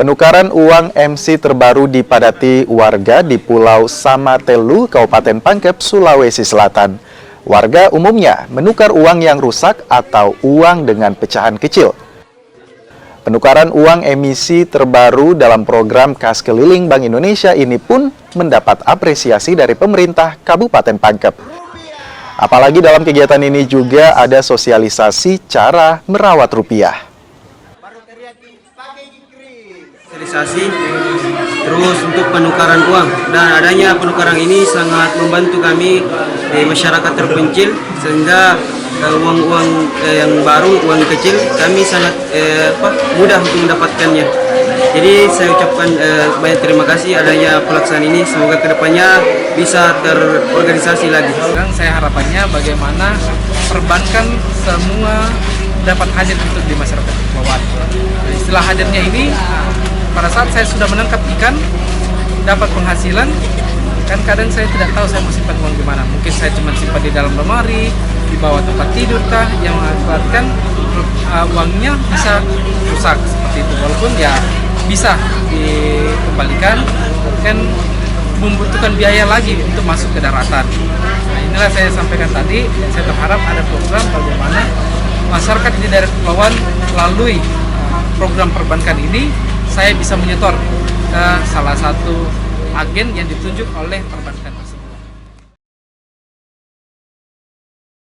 Penukaran uang MC terbaru dipadati warga di Pulau Samatelu, Kabupaten Pangkep, Sulawesi Selatan. Warga umumnya menukar uang yang rusak atau uang dengan pecahan kecil. Penukaran uang emisi terbaru dalam program Kas Keliling Bank Indonesia ini pun mendapat apresiasi dari pemerintah Kabupaten Pangkep. Apalagi dalam kegiatan ini juga ada sosialisasi cara merawat rupiah. Sosialisasi terus untuk penukaran uang, dan adanya penukaran ini sangat membantu kami di masyarakat terpencil, sehingga uang-uang yang baru, uang kecil, kami sangat mudah untuk mendapatkannya. Jadi saya ucapkan banyak terima kasih adanya pelaksanaan ini, semoga kedepannya bisa terorganisasi lagi. Sekarang saya harapannya bagaimana perbankan semua dapat hadir untuk di masyarakat bawah. Istilah hadirnya ini, pada saat saya sudah menangkap ikan, dapat penghasilan, kan kadang saya tidak tahu saya mau simpan uang di mana. Mungkin saya cuma simpan di dalam lemari, di bawah tempat tidur kah, yang mengakibatkan uangnya bisa rusak seperti itu. Walaupun ya bisa dikembalikan, kan membutuhkan biaya lagi untuk masuk ke daratan. Nah, inilah saya sampaikan tadi, saya berharap ada program bagaimana masyarakat di daerah kepulauan melalui program perbankan ini, saya bisa menyetor ke salah satu agen yang ditunjuk oleh perbankan.